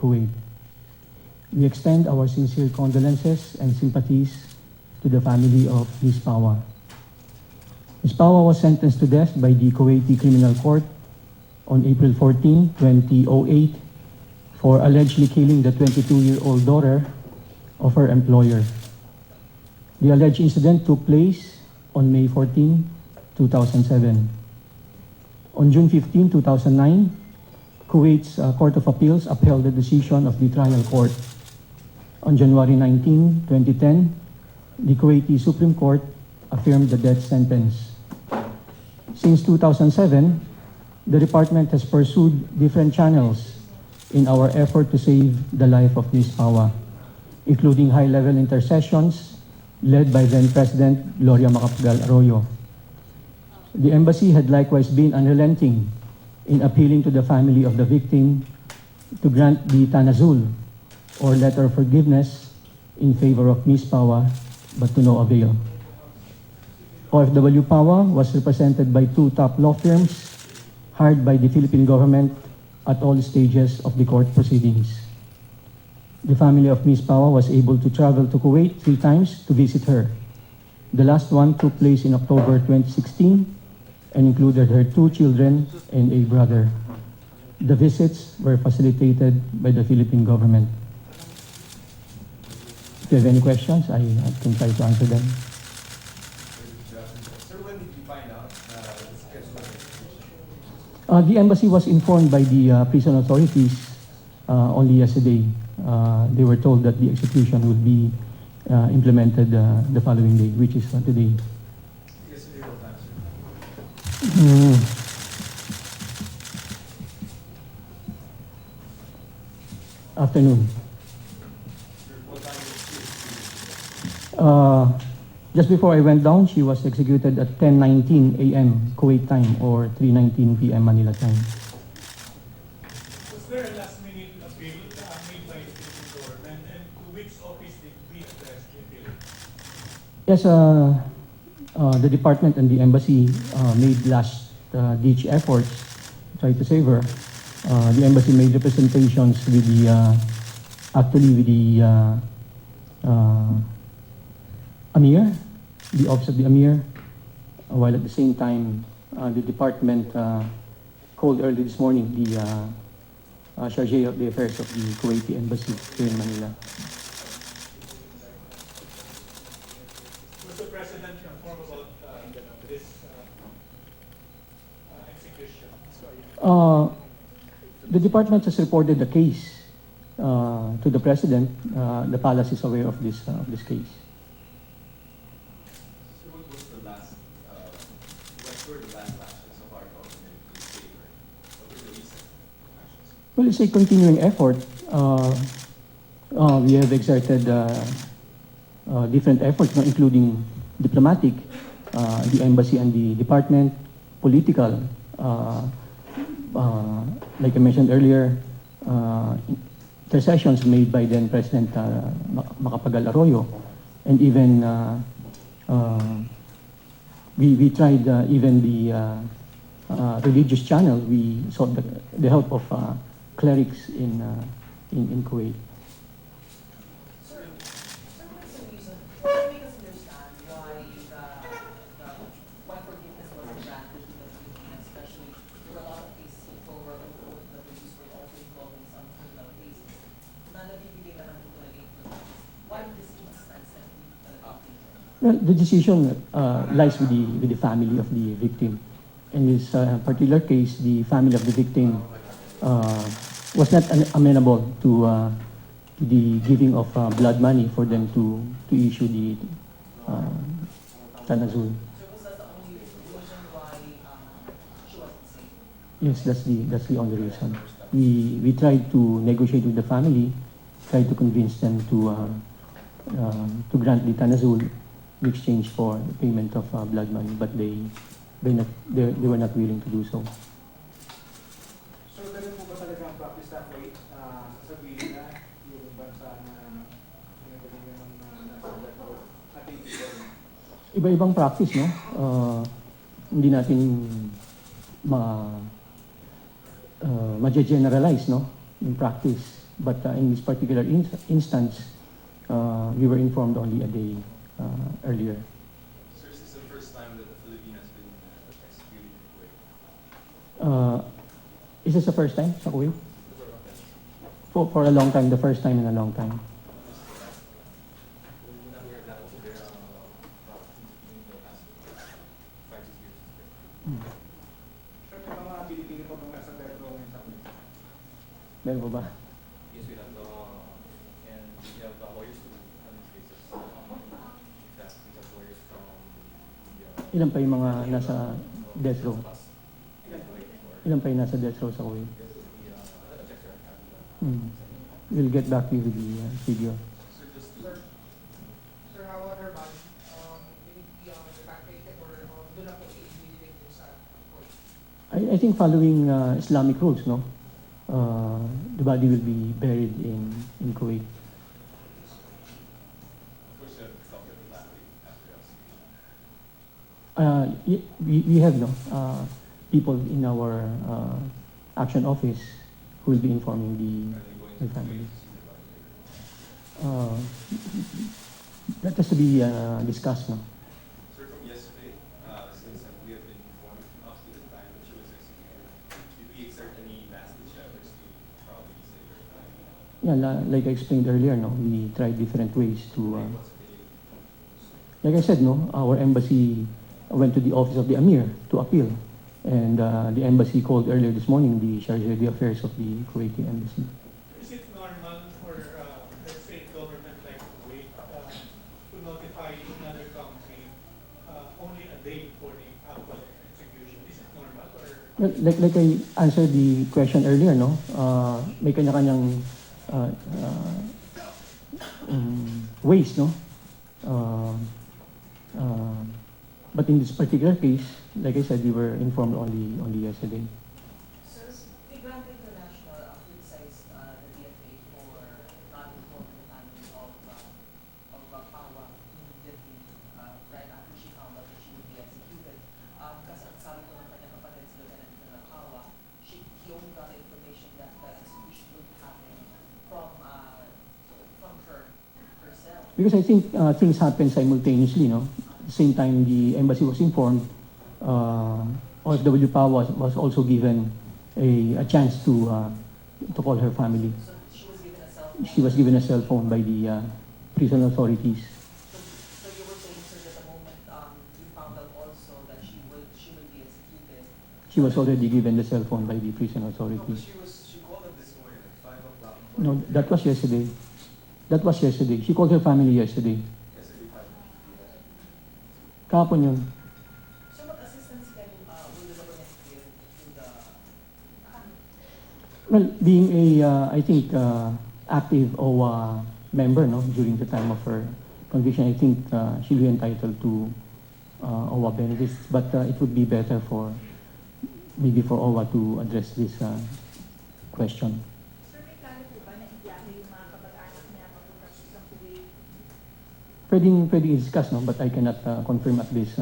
Kuwait. We extend our sincere condolences and sympathies to the family of Ms. Pawa. Ms. Pawa was sentenced to death by the Kuwaiti Criminal Court on April 14, 2008 for allegedly killing the 22-year-old daughter of her employer. The alleged incident took place on May 14, 2007. On June 15, 2009, Kuwait's Court of Appeals upheld the decision of the trial court. On January 19, 2010, the Kuwaiti Supreme Court affirmed the death sentence. Since 2007, the department has pursued different channels in our effort to save the life of Ms. Pawa, including high-level intercessions led by then-President Gloria Macapagal Arroyo. The embassy had likewise been unrelenting in appealing to the family of the victim to grant the tanazul, or letter of forgiveness, in favor of Ms. Pawa, but to no avail. OFW Pawa was represented by two top law firms hired by the Philippine government at all stages of the court proceedings. The family of Ms. Pawa was able to travel to Kuwait 3 times to visit her. The last one took place in October 2016 and included her 2 children and a brother. The visits were facilitated by the Philippine government. If you have any questions, I can try to answer them. Sir, when did you find out the schedule of execution? The embassy was informed by the prison authorities only yesterday. They were told that the execution would be implemented the following day, which is today. Yesterday, what time, sir? Afternoon. Sir, what time was she executed? Just before I went down, she was executed at 10:19 a.m. Kuwait time or 3:19 p.m. Manila time. Was there a last-minute appeal made by the government, and to which office did we address the appeal? Yes, the department and the embassy made last-ditch efforts to try to save her. The embassy made representations with the, Amir, the office of the Amir, while at the same time, the department called early this morning the charge of the affairs of the Kuwaiti embassy here in Manila. Was the president informed about this execution? The department has reported the case to the president. The palace is aware of this case. So what was the last, what were the last actions of our government in favor? What were the recent actions? Well, it's a continuing effort. We have exerted different efforts, including diplomatic, the embassy and the department, political, like I mentioned earlier, intercessions made by then President Macapagal Arroyo, and even we tried even the religious channel. We sought the help of clerics in Kuwait. Sir, what's the reason? Can you make us understand why forgiveness wasn't granted to the Philippines, especially there were a lot of cases before where the police were also involved in some criminal cases. Na nabibigay na ng tolerate. Why this instance and Well, the decision lies with the family of the victim. In this particular case, the family of the victim was not amenable to the giving of blood money for them to issue the tanazul. So was that the only reason why she wasn't safe? Yes, that's the only reason. We tried to negotiate with the family, tried to convince them to grant the tanazul in exchange for the payment of blood money, but they were not willing to do so. So, ganun po ba talaga ang practice that way? Sasabihin na yung bansa na pinagalingan ng nasa level at hindi Iba-ibang practice, no? Hindi natin ma-generalize, no? Yung practice. But in this particular instance, we were informed only a day earlier. Sir, is this the first time that the Philippine has been executed in Kuwait? Is this the first time sa Kuwait? For a long time, the first time in a long time. We're not aware of that also there in the past 5-6 years. Sir, may mga Pilipino pa bang nasa death row ngayon sa Kuwait? Meron po ba? Yes, we have and we have lawyers to handle cases. That we have lawyers from the Ilan pa yung mga nasa death row? Ilan po? Ilan pa yung nasa death row sa Kuwait? objector. We'll get back to you with the figure. Sir, just Sir, Sir, how about her body? Will it be evacuated or doon na po i-living din sa Kuwait? I think following Islamic rules, no, the body will be buried in Kuwait. of course you have to talk with the family after execution. We have no people in our action office who will be informing Are they going the to family. Kuwait to see the body? That has to be discussed, no. Sir, from yesterday, since we have been informed up to the time that she was executed, did we exert any last-ditch efforts to probably save her life? Yeah, like I explained earlier, no, we tried different ways to. Like I said, no, our embassy went to the office of the Amir to appeal, and the embassy called earlier this morning the Charge d'Affaires of the Kuwaiti embassy. Is it normal for, let's say, government like Kuwait to notify another country only a day before the actual execution? Is it normal or? Well, like I answered the question earlier, no, may kanya-kanyang ways, no. But in this particular case, like I said, we were informed only yesterday. Sir, Migrant International criticized the DFA for not informing the family of Pawa immediately right after she found out that she would be executed. Kasi ang sabi ko ng kanyang kapatid, si Lieutenant Colonel Pawa, he only got the information that the execution would happen from her herself. Because I think things happen simultaneously, no. At the same time, the embassy was informed. OFW PA was also given a chance to call her family. So she was given a cell phone. She was given a cell phone by the prison authorities. So you were saying, sir, that the moment you found out also that she will be executed. She was already given the cell phone by the prison No, but authorities. she called them this morning at 5 o'clock. No, that was yesterday. That was yesterday. She called her family yesterday. Yesterday, 5 o'clock. Kahapon yun. So what assistance can will the government give to the Well, being I think, active OWA member, no, during the time of her conviction, I think she'll be entitled to OWA benefits. But it would be better maybe for OWA to address this question. Sir, may plano po ba na ibiyahe yung mga kamag-anak niya papunta sa Kuwait? Pwedeng i-discuss, no, but I cannot confirm at this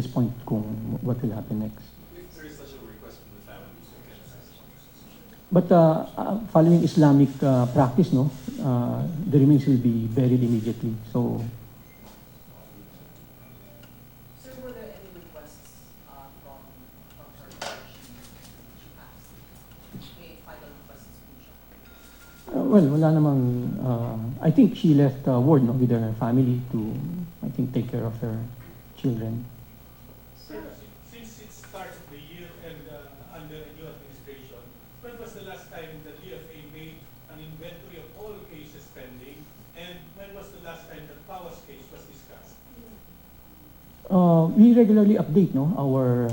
point kung what will happen next. If there is such a request from the family, so we can assist. But following Islamic practice, no, the remains will be buried immediately. So Sir, were there any requests from her before she passed? May final requests po siya. well, wala namang. I think she left word, no, with her family to, I think, take care of her children. Sir, since it starts the year and under a new administration, when was the last time the DFA made an inventory of all cases pending? And when was the last time that Pawa's case was discussed? We regularly update, no, our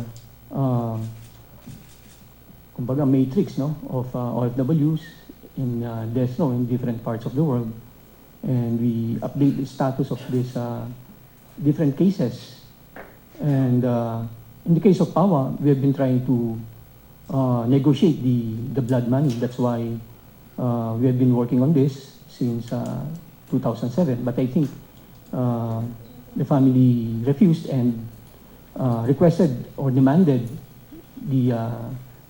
kumbaga matrix, no, of OFWs in death row in different parts of the world, and we update the status of these different cases. And in the case of Pawa, we have been trying to negotiate the blood money. That's why we have been working on this since 2007. But I think the family refused and requested or demanded the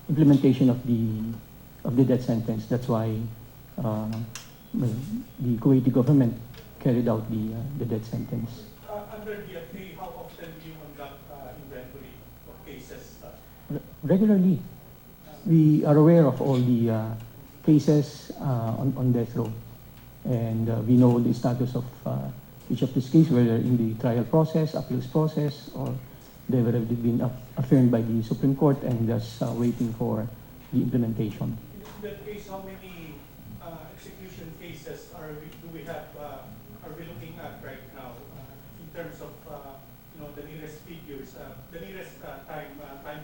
implementation of the death sentence. That's why uh, well, the Kuwaiti government carried out the death sentence. Under DFA, how often do you conduct inventory of cases? Regularly, we are aware of all the cases on death row, and we know the status of each of these cases, whether in the trial process, appeals process, or they've already been affirmed by the Supreme Court and just waiting for the implementation. In that case, how many execution cases do we have? Are we looking at right now in terms of the nearest figures, the nearest time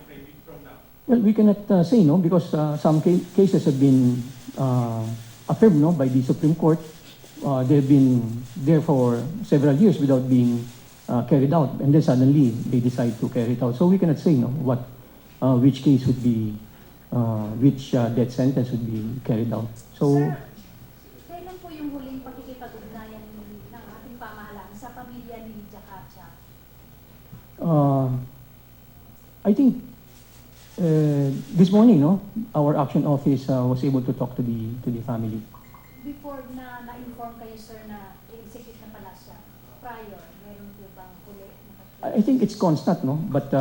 frame from now? Well, we cannot say no because some cases have been affirmed no by the Supreme Court. They've been there for several years without being carried out, and then suddenly they decide to carry it out. So we cannot say no which case would be which death sentence would be carried out. So Sir, kailan po yung huling pakikipag-ugnayan ng ating pamahalaan sa pamilya ni Lydia Cacha? I think this morning, no, our action office was able to talk to the family. Before na-inform kayo, sir, na i-execute na pala siya, prior, meron po bang huli? I think it's constant, no, but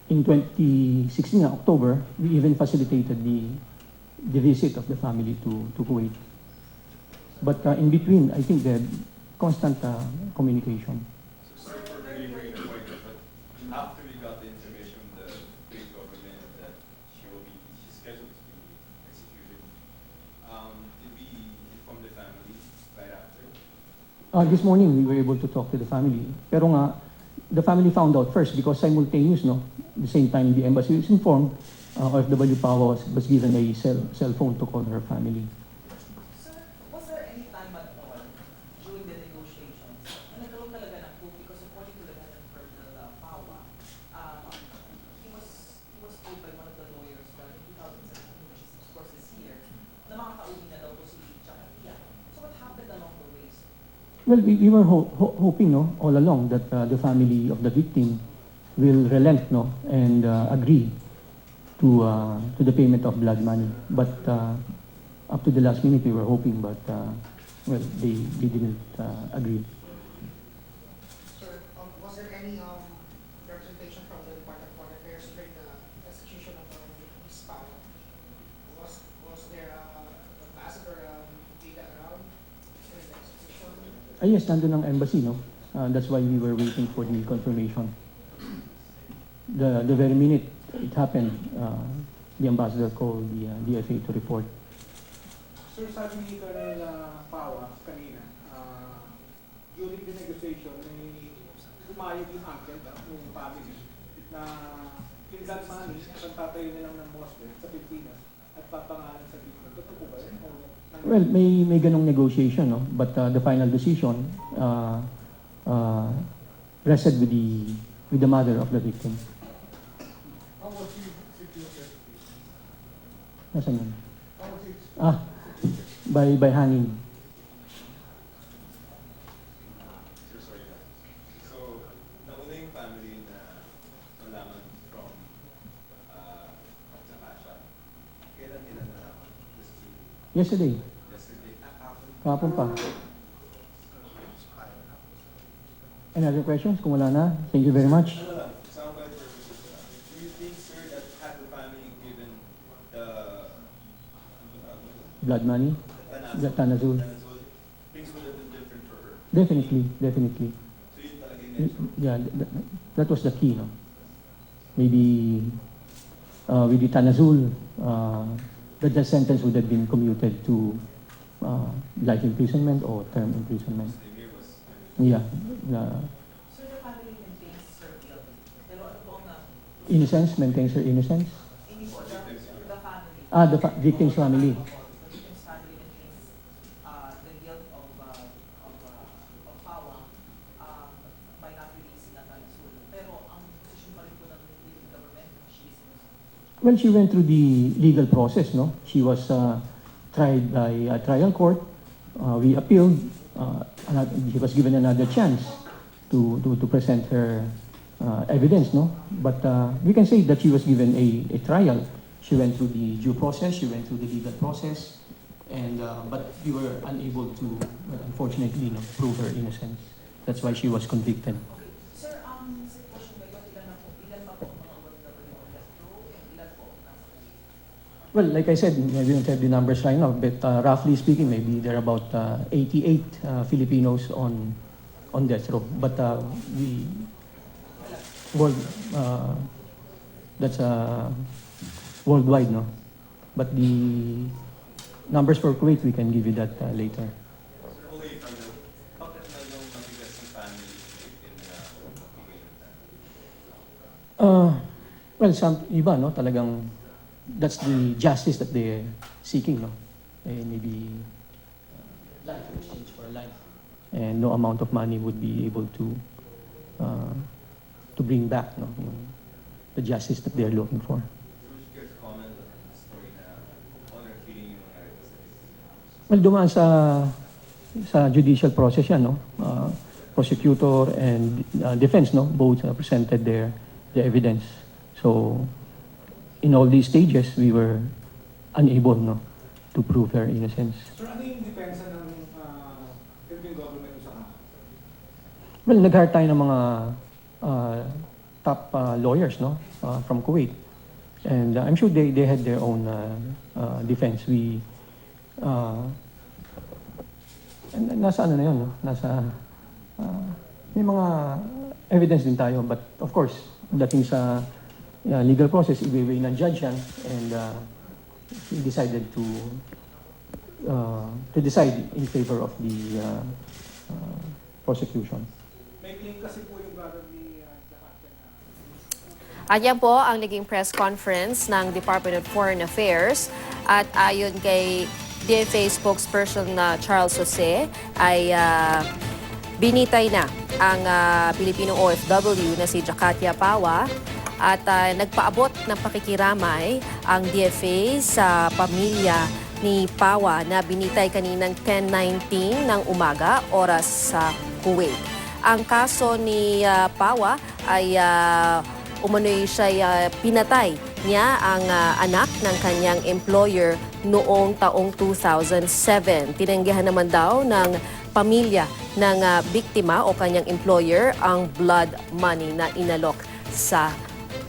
in 2016, October, we even facilitated the visit of the family to Kuwait. But in between, I think there constant communication. So sorry for belaboring the point, but after we got the information from the Kuwait government that she's scheduled to be executed, did we inform the family right after? This morning, we were able to talk to the family. Pero nga, the family found out first because simultaneous, no, the same time the embassy was informed, OFW Pawa was given a cell phone to call her family. Sir, was there any time at all during the negotiations na nagkaroon talaga ng coup? Because according to Lieutenant Colonel Pawa, he was told by one of the lawyers that in 2017, which is of course this year, na makakauwi na daw po si Lydia. So what happened along the way? Well, we were hoping, no, all along that the family of the victim will relent, no, and agree to the payment of blood money. But up to the last minute, we were hoping, but well, they didn't agree. Sir, was there any representation from the Department of Foreign Affairs during the execution of Ms. Pao? Was there ambassador data around during the execution? Yes, nandun ang embassy, no? That's why we were waiting for the confirmation. The very minute it happened, the ambassador called the DFA to report. Sir, sabi ni Colonel Pawa kanina, during the negotiation, may pumayag yung uncle ng family na yung blood money, ang tatayo nilang ng mosque sa Pilipinas at papangalan sa Pilipinas. Totoo po ba yun? Well, may ganong negotiation, no? But the final decision rested with the mother of the victim. How was he executed? Nasaan yun? How was he By hanging. Sir, sorry na. So, nauna yung family na nalaman from Zakasha. Kailan nila nalaman? Yesterday. Yesterday. Kahapon pa. Any other questions? Kung wala na, thank you very much. Ano lang, soundbite purposes lang. Do you think, sir, that had the family given the Blood money, the Tanazul. things would have been different for her? Definitely. So yun talaga yung next one. Yeah, that was the key, no? Maybe with the Tanazul, the death sentence would have been commuted to life imprisonment or term imprisonment. The year was Yeah, Sir, the family maintains her guilty. Pero ano po ang innocence, maintains her innocence. hindi po the family? The victim's family. The victim's family maintains the guilt of Pawa by not releasing a Tanzul. Pero ang position pa rin po ng Philippine government, she is innocent. Well, she went through the legal process, no? She was tried by a trial court. We appealed. She was given another chance to present her evidence, no? But we can say that she was given a trial. She went through the due process. She went through the legal process, And but we were unable to, unfortunately, prove her innocence. That's why she was convicted. Sir, sa question ngayon, ilan pa po ang mga OFW ang left row and ilan po ang nasa Kuwait? Well, like I said, we don't have the numbers right now, but roughly speaking, maybe there are about 88 Filipinos on death row. But that's worldwide, no? But the numbers for Kuwait, we can give you that later. Sir, away from the, bakit na yung mabigas ng family victim na magbigay ng time? Well, some iba, no, talagang that's the justice that they're seeking, no? Maybe life in exchange for a life, and no amount of money would be able to bring back, no, the justice that they're looking for. So, would you care to comment on the story na honor killing yung nangyari sa victim? Well, dumaan sa judicial process yan, no? Prosecutor and defense, no? Both presented their evidence. So, in all these stages, we were unable, no, to prove her innocence. Sir, ano yung depensa ng Philippine government sa kaso? Well, nag-hire tayo ng mga top lawyers, no, from Kuwait. And I'm sure they had their own defense. Nasa ano na yun, no? May mga evidence din tayo, but of course, dating sa legal process, i-weigh ng judge yan, and he decided to decide in favor of the prosecution. May claim kasi po yung brother ni Jakarta na At yan po ang naging press conference ng Department of Foreign Affairs. At ayon kay DFA spokesperson na Charles Jose, ay binitay na ang Pilipinong OFW na si Jakatia Pawa. At nagpaabot ng pakikiramay ang DFA sa pamilya ni Pawa na binitay kaninang 10:19 ng umaga, oras sa Kuwait. Ang kaso ni Pawa ay umano'y siya pinatay niya ang anak ng kanyang employer noong taong 2007. Tinanggihan naman daw ng pamilya ng biktima o kanyang employer ang blood money na inalok sa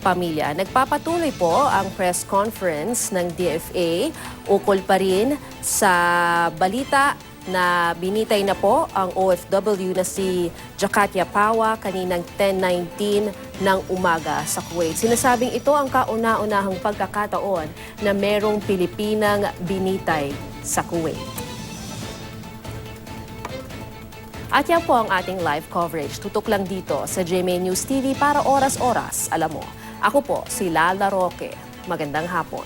pamilya. Nagpapatuloy po ang press conference ng DFA ukol pa rin sa balita na binitay na po ang OFW na si Jakatia Pawa kaninang 10:19 ng umaga sa Kuwait. Sinasabing ito ang kauna-unahang pagkakataon na merong Pilipinang binitay sa Kuwait. At yan po ang ating live coverage. Tutok lang dito sa GMA News TV para oras-oras. Alam mo, ako po si Lala Roque. Magandang hapon.